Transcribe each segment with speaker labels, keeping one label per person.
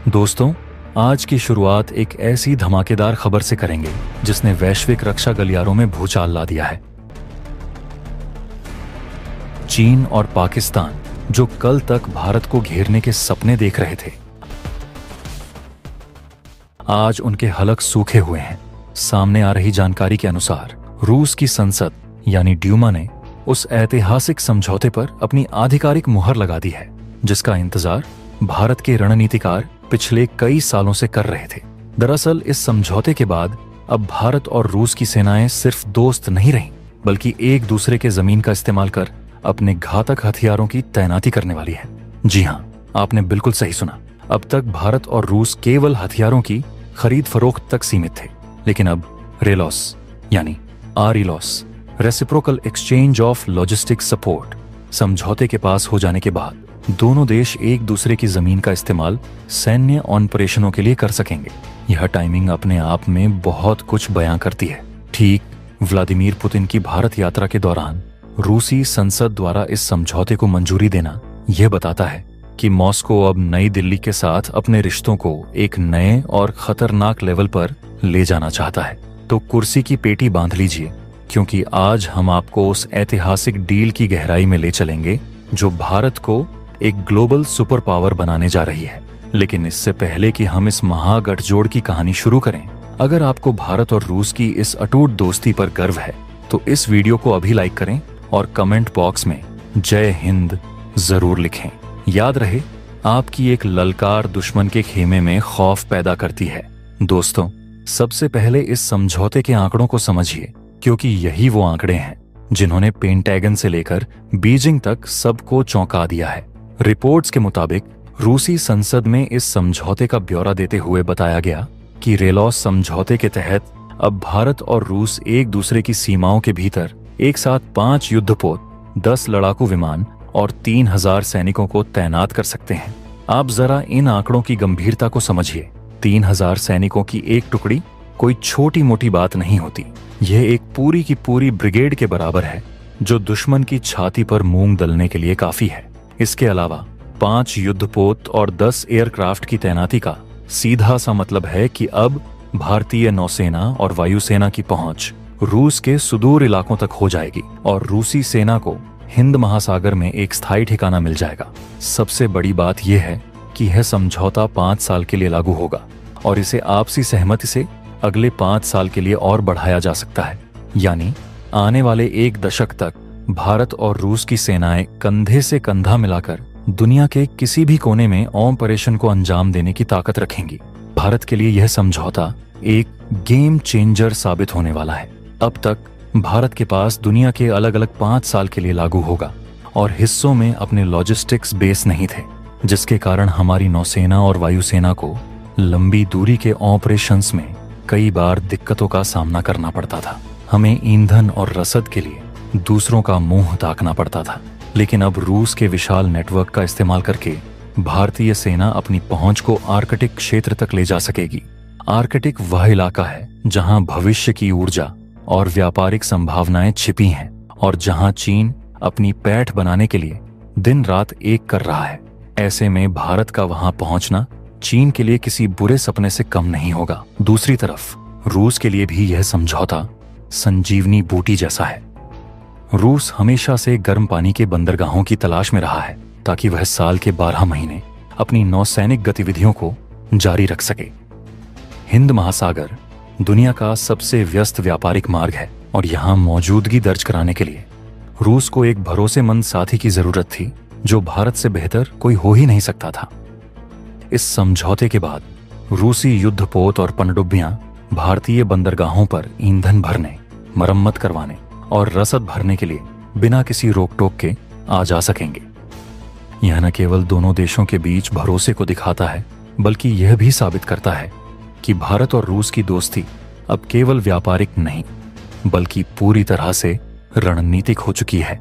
Speaker 1: दोस्तों, आज की शुरुआत एक ऐसी धमाकेदार खबर से करेंगे जिसने वैश्विक रक्षा गलियारों में भूचाल ला दिया है। चीन और पाकिस्तान जो कल तक भारत को घेरने के सपने देख रहे थे, आज उनके हलक सूखे हुए हैं। सामने आ रही जानकारी के अनुसार रूस की संसद यानी ड्यूमा ने उस ऐतिहासिक समझौते पर अपनी आधिकारिक मुहर लगा दी है, जिसका इंतजार भारत के रणनीतिकार पिछले कई सालों से कर रहे थे। दरअसल इस समझौते के बाद अब भारत और रूस की सेनाएं सिर्फ दोस्त नहीं रहीं, बल्कि एक दूसरे के जमीन का इस्तेमाल कर अपने घातक हथियारों की तैनाती करने वाली है। जी हां, आपने बिल्कुल सही सुना। अब तक भारत और रूस केवल हथियारों की खरीद फरोख्त तक सीमित थे, लेकिन अब रेलॉस यानी RELOS, reciprocal exchange of logistic support समझौते के पास हो जाने के बाद दोनों देश एक दूसरे की जमीन का इस्तेमाल सैन्य ऑपरेशनों के लिए कर सकेंगे। यह टाइमिंग अपने आप में बहुत कुछ बयां करती है। ठीक व्लादिमीर पुतिन की भारत यात्रा के दौरान रूसी संसद द्वारा इस समझौते को मंजूरी देना यह बताता है कि मॉस्को अब नई दिल्ली के साथ अपने रिश्तों को एक नए और खतरनाक लेवल पर ले जाना चाहता है। तो कुर्सी की पेटी बांध लीजिए, क्योंकि आज हम आपको उस ऐतिहासिक डील की गहराई में ले चलेंगे जो भारत को एक ग्लोबल सुपर पावर बनाने जा रही है। लेकिन इससे पहले कि हम इस महागठजोड़ की कहानी शुरू करें, अगर आपको भारत और रूस की इस अटूट दोस्ती पर गर्व है तो इस वीडियो को अभी लाइक करें और कमेंट बॉक्स में जय हिंद जरूर लिखें। याद रहे, आपकी एक ललकार दुश्मन के खेमे में खौफ पैदा करती है। दोस्तों, सबसे पहले इस समझौते के आंकड़ों को समझिए, क्योंकि यही वो आंकड़े हैं जिन्होंने पेंटागन से लेकर बीजिंग तक सबको चौंका दिया है। रिपोर्ट्स के मुताबिक रूसी संसद में इस समझौते का ब्यौरा देते हुए बताया गया कि रेलॉस समझौते के तहत अब भारत और रूस एक दूसरे की सीमाओं के भीतर एक साथ 5 युद्धपोत, 10 लड़ाकू विमान और 3000 सैनिकों को तैनात कर सकते हैं। आप जरा इन आंकड़ों की गंभीरता को समझिए। 3000 सैनिकों की एक टुकड़ी कोई छोटी मोटी बात नहीं होती। यह एक पूरी की पूरी ब्रिगेड के बराबर है, जो दुश्मन की छाती पर मूंग दलने के लिए काफी है। इसके अलावा 5 युद्धपोत और 10 एयरक्राफ्ट की तैनाती का सीधा सा मतलब है कि अब भारतीय नौसेना और वायुसेना की पहुंच रूस के सुदूर इलाकों तक हो जाएगी और रूसी सेना को हिंद महासागर में एक स्थायी ठिकाना मिल जाएगा। सबसे बड़ी बात यह है कि यह समझौता 5 साल के लिए लागू होगा और इसे आपसी सहमति से अगले 5 साल के लिए और बढ़ाया जा सकता है। यानी आने वाले 1 दशक तक भारत और रूस की सेनाएं कंधे से कंधा मिलाकर दुनिया के किसी भी कोने में ऑपरेशन को अंजाम देने की ताकत रखेंगी। भारत के लिए यह समझौता एक गेम चेंजर साबित होने वाला है। अब तक भारत के पास दुनिया के अलग अलग 5 साल के लिए लागू होगा और हिस्सों में अपने लॉजिस्टिक्स बेस नहीं थे, जिसके कारण हमारी नौसेना और वायुसेना को लंबी दूरी के ऑपरेशंस में कई बार दिक्कतों का सामना करना पड़ता था। हमें ईंधन और रसद के लिए दूसरों का मुंह ताकना पड़ता था। लेकिन अब रूस के विशाल नेटवर्क का इस्तेमाल करके भारतीय सेना अपनी पहुंच को आर्कटिक क्षेत्र तक ले जा सकेगी। आर्कटिक वह इलाका है जहां भविष्य की ऊर्जा और व्यापारिक संभावनाएं छिपी हैं और जहां चीन अपनी पैठ बनाने के लिए दिन रात एक कर रहा है। ऐसे में भारत का वहां पहुंचना चीन के लिए किसी बुरे सपने से कम नहीं होगा। दूसरी तरफ रूस के लिए भी यह समझौता संजीवनी बूटी जैसा है। रूस हमेशा से गर्म पानी के बंदरगाहों की तलाश में रहा है, ताकि वह साल के 12 महीने अपनी नौसैनिक गतिविधियों को जारी रख सके। हिंद महासागर दुनिया का सबसे व्यस्त व्यापारिक मार्ग है और यहाँ मौजूदगी दर्ज कराने के लिए रूस को एक भरोसेमंद साथी की जरूरत थी, जो भारत से बेहतर कोई हो ही नहीं सकता था। इस समझौते के बाद रूसी युद्धपोत और पनडुब्बियां भारतीय बंदरगाहों पर ईंधन भरने, मरम्मत करवाने और रसद भरने के लिए बिना किसी रोक टोक के आ जा सकेंगे। यह न केवल दोनों देशों के बीच भरोसे को दिखाता है, बल्कि यह भी साबित करता है कि भारत और रूस की दोस्ती अब केवल व्यापारिक नहीं, बल्कि पूरी तरह से रणनीतिक हो चुकी है।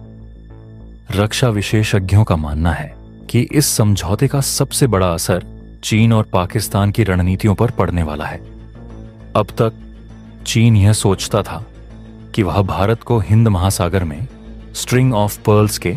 Speaker 1: रक्षा विशेषज्ञों का मानना है कि इस समझौते का सबसे बड़ा असर चीन और पाकिस्तान की रणनीतियों पर पड़ने वाला है। अब तक चीन यह सोचता था कि वह भारत को हिंद महासागर में स्ट्रिंग ऑफ पर्ल्स के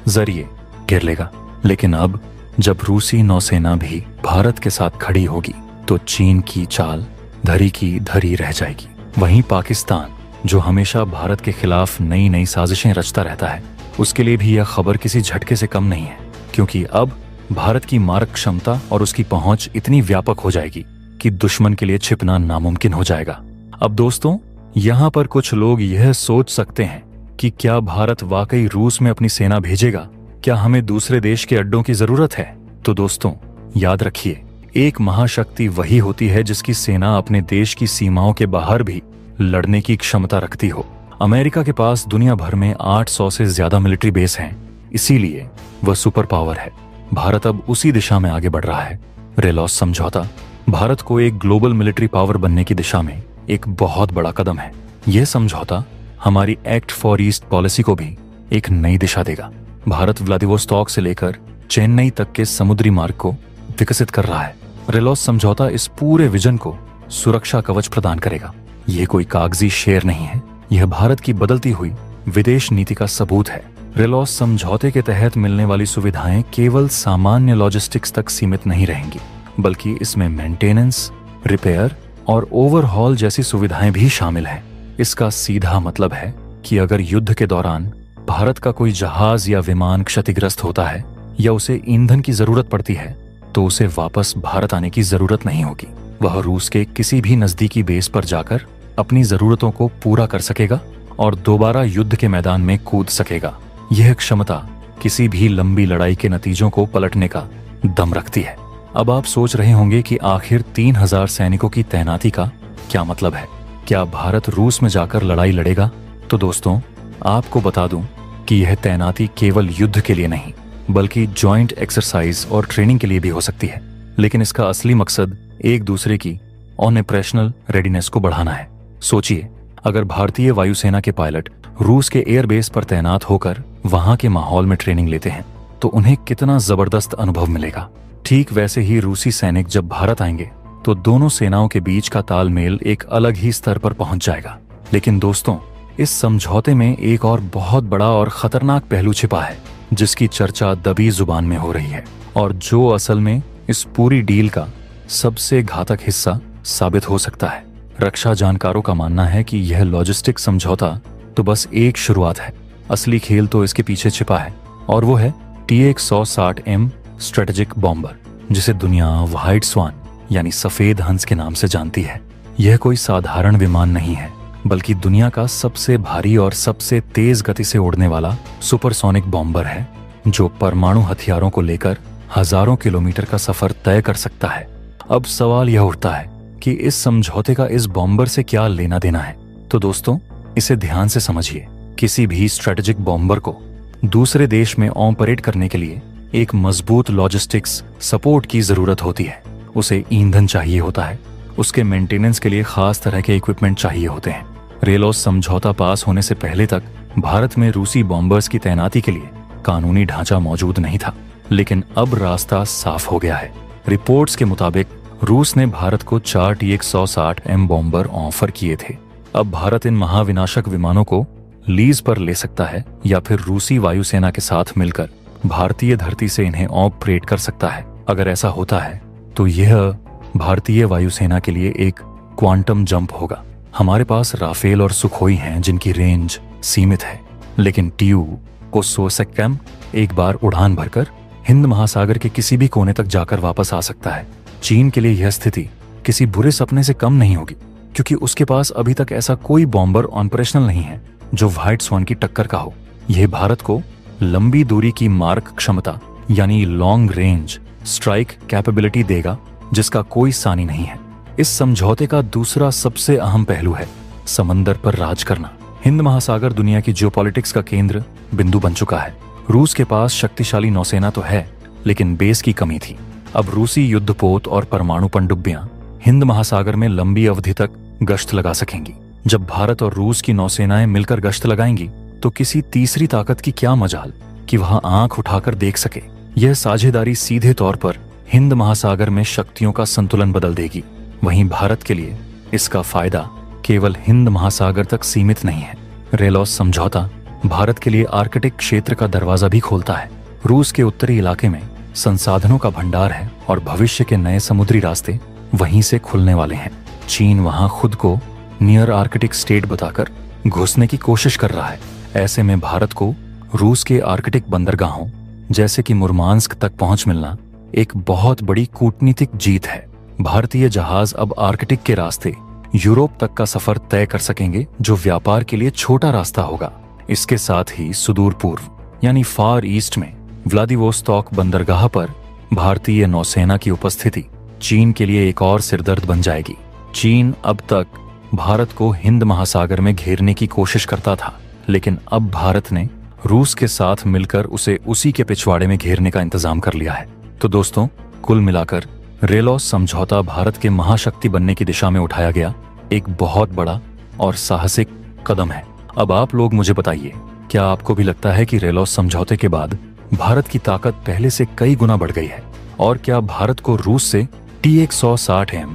Speaker 1: जरिए घेर लेगा, लेकिन अब जब रूसी नौसेना भी भारत के साथ खड़ी होगी तो चीन की चाल धरी की धरी रह जाएगी। वहीं पाकिस्तान, जो हमेशा भारत के खिलाफ नई नई साजिशें रचता रहता है, उसके लिए भी यह खबर किसी झटके से कम नहीं है, क्योंकि अब भारत की मारक क्षमता और उसकी पहुंच इतनी व्यापक हो जाएगी कि दुश्मन के लिए छिपना नामुमकिन हो जाएगा। अब दोस्तों, यहाँ पर कुछ लोग यह सोच सकते हैं कि क्या भारत वाकई रूस में अपनी सेना भेजेगा? क्या हमें दूसरे देश के अड्डों की जरूरत है? तो दोस्तों, याद रखिए, एक महाशक्ति वही होती है जिसकी सेना अपने देश की सीमाओं के बाहर भी लड़ने की क्षमता रखती हो। अमेरिका के पास दुनिया भर में 800 से ज्यादा मिलिट्री बेस हैं, इसीलिए वह सुपर पावर है। भारत अब उसी दिशा में आगे बढ़ रहा है। रेलॉस समझौता भारत को एक ग्लोबल मिलिट्री पावर बनने की दिशा में एक बहुत बड़ा कदम है। यह समझौता हमारी एक्ट फॉर ईस्ट पॉलिसी को भी एक नई दिशा देगा। भारत व्लादिवोस्टॉक से लेकर चेन्नई तक के समुद्री मार्ग को विकसित कर रहा है। रेलॉस समझौता इस पूरे विजन को सुरक्षा कवच प्रदान करेगा। यह कोई कागजी शेर नहीं है, यह भारत की बदलती हुई विदेश नीति का सबूत है। रेलॉस समझौते के तहत मिलने वाली सुविधाएं केवल सामान्य लॉजिस्टिक्स तक सीमित नहीं रहेंगी, बल्कि इसमें मेंटेनेंस, रिपेयर और ओवरहॉल जैसी सुविधाएं भी शामिल हैं। इसका सीधा मतलब है कि अगर युद्ध के दौरान भारत का कोई जहाज या विमान क्षतिग्रस्त होता है या उसे ईंधन की जरूरत पड़ती है, तो उसे वापस भारत आने की जरूरत नहीं होगी। वह रूस के किसी भी नजदीकी बेस पर जाकर अपनी जरूरतों को पूरा कर सकेगा और दोबारा युद्ध के मैदान में कूद सकेगा। यह क्षमता किसी भी लंबी लड़ाई के नतीजों को पलटने का दम रखती है। अब आप सोच रहे होंगे कि आखिर 3000 सैनिकों की तैनाती का क्या मतलब है? क्या भारत रूस में जाकर लड़ाई लड़ेगा? तो दोस्तों, आपको बता दूं कि यह तैनाती केवल युद्ध के लिए नहीं, बल्कि जॉइंट एक्सरसाइज और ट्रेनिंग के लिए भी हो सकती है। लेकिन इसका असली मकसद एक दूसरे की ऑपरेशनल रेडीनेस को बढ़ाना है। सोचिए, अगर भारतीय वायुसेना के पायलट रूस के एयरबेस पर तैनात होकर वहां के माहौल में ट्रेनिंग लेते हैं तो उन्हें कितना जबरदस्त अनुभव मिलेगा। ठीक वैसे ही रूसी सैनिक जब भारत आएंगे तो दोनों सेनाओं के बीच का तालमेल एक अलग ही स्तर पर पहुंच जाएगा। लेकिन दोस्तों, इस समझौते में एक और बहुत बड़ा और खतरनाक पहलू छिपा है, जिसकी चर्चा दबी जुबान में हो रही है और जो असल में इस पूरी डील का सबसे घातक हिस्सा साबित हो सकता है। रक्षा जानकारों का मानना है कि यह लॉजिस्टिक समझौता तो बस एक शुरुआत है। असली खेल तो इसके पीछे छिपा है और वो है TX-160M स्ट्रेटेजिक बॉम्बर, जिसे दुनिया व्हाइट स्वान यानी सफेद हंस के नाम से जानती है। यह कोई साधारण विमान नहीं है, बल्कि दुनिया का सबसे भारी और सबसे तेज गति से उड़ने वाला सुपरसोनिक बॉम्बर है, जो परमाणु हथियारों को लेकर हजारों किलोमीटर का सफर तय कर सकता है। अब सवाल यह उठता है कि इस समझौते का इस बॉम्बर से क्या लेना देना है? तो दोस्तों, इसे ध्यान से समझिए। किसी भी स्ट्रेटेजिक बॉम्बर को दूसरे देश में ऑपरेट करने के लिए एक मजबूत लॉजिस्टिक्स सपोर्ट की जरूरत होती है। उसे ईंधन चाहिए होता है, उसके मेंटेनेंस के लिए खास तरह के इक्विपमेंट चाहिए होते हैं। रेलॉस समझौता पास होने से पहले तक भारत में रूसी बॉम्बर्स की तैनाती के लिए कानूनी ढांचा मौजूद नहीं था, लेकिन अब रास्ता साफ हो गया है। रिपोर्ट्स के मुताबिक रूस ने भारत को 4 TX-160M बॉम्बर ऑफर किए थे। अब भारत इन महाविनाशक विमानों को लीज पर ले सकता है या फिर रूसी वायुसेना के साथ मिलकर भारतीय धरती से इन्हें ऑपरेट कर सकता है। अगर ऐसा होता है तो यह भारतीय वायुसेना के लिए एक क्वांटम जंप होगा। हमारे पास राफेल और सुखोई हैं जिनकी रेंज सीमित है, लेकिन TU-160M एक बार उड़ान भरकर हिंद महासागर के किसी भी कोने तक जाकर वापस आ सकता है। चीन के लिए यह स्थिति किसी बुरे सपने से कम नहीं होगी, क्योंकि उसके पास अभी तक ऐसा कोई बॉम्बर ऑपरेशनल नहीं है जो व्हाइट स्वान की टक्कर का हो। यह भारत को लंबी दूरी की मारक क्षमता यानी लॉन्ग रेंज स्ट्राइक कैपेबिलिटी देगा, जिसका कोई सानी नहीं है। इस समझौते का दूसरा सबसे अहम पहलू है समंदर पर राज करना। हिंद महासागर दुनिया की जियोपॉलिटिक्स का केंद्र बिंदु बन चुका है। रूस के पास शक्तिशाली नौसेना तो है, लेकिन बेस की कमी थी। अब रूसी युद्धपोत और परमाणु पनडुब्बियां हिंद महासागर में लंबी अवधि तक गश्त लगा सकेंगी। जब भारत और रूस की नौसेनाएं मिलकर गश्त लगाएंगी तो किसी तीसरी ताकत की क्या मजाल कि वहां आंख उठाकर देख सके। यह साझेदारी सीधे तौर पर हिंद महासागर में शक्तियों का संतुलन बदल देगी। वहीं भारत के लिए इसका फायदा केवल हिंद महासागर तक सीमित नहीं है। रेलॉस समझौता भारत के लिए आर्कटिक क्षेत्र का दरवाजा भी खोलता है। रूस के उत्तरी इलाके में संसाधनों का भंडार है और भविष्य के नए समुद्री रास्ते वहीं से खुलने वाले हैं। चीन वहां खुद को नियर आर्कटिक स्टेट बताकर घुसने की कोशिश कर रहा है। ऐसे में भारत को रूस के आर्कटिक बंदरगाहों जैसे कि मुर्मांस्क तक पहुंच मिलना एक बहुत बड़ी कूटनीतिक जीत है। भारतीय जहाज अब आर्कटिक के रास्ते यूरोप तक का सफर तय कर सकेंगे, जो व्यापार के लिए छोटा रास्ता होगा। इसके साथ ही सुदूर पूर्व यानी फार ईस्ट में व्लादिवोस्तोक बंदरगाह पर भारतीय नौसेना की उपस्थिति चीन के लिए एक और सिरदर्द बन जाएगी। चीन अब तक भारत को हिंद महासागर में घेरने की कोशिश करता था, लेकिन अब भारत ने रूस के साथ मिलकर उसे उसी के पिछवाड़े में घेरने का इंतजाम कर लिया है। तो दोस्तों, कुल मिलाकर रेलॉस समझौता भारत के महाशक्ति बनने की दिशा में उठाया गया एक बहुत बड़ा और साहसिक कदम है। अब आप लोग मुझे बताइए, क्या आपको भी लगता है कि रेलॉस समझौते के बाद भारत की ताकत पहले से कई गुना बढ़ गई है? और क्या भारत को रूस से T-160M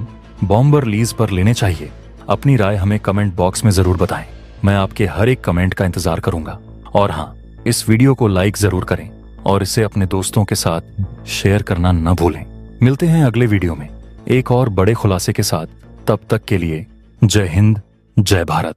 Speaker 1: बॉम्बर लीज पर लेने चाहिए? अपनी राय हमें कमेंट बॉक्स में जरूर बताएं। मैं आपके हर एक कमेंट का इंतजार करूंगा। और हाँ, इस वीडियो को लाइक जरूर करें और इसे अपने दोस्तों के साथ शेयर करना न भूलें। मिलते हैं अगले वीडियो में एक और बड़े खुलासे के साथ। तब तक के लिए जय हिंद, जय भारत।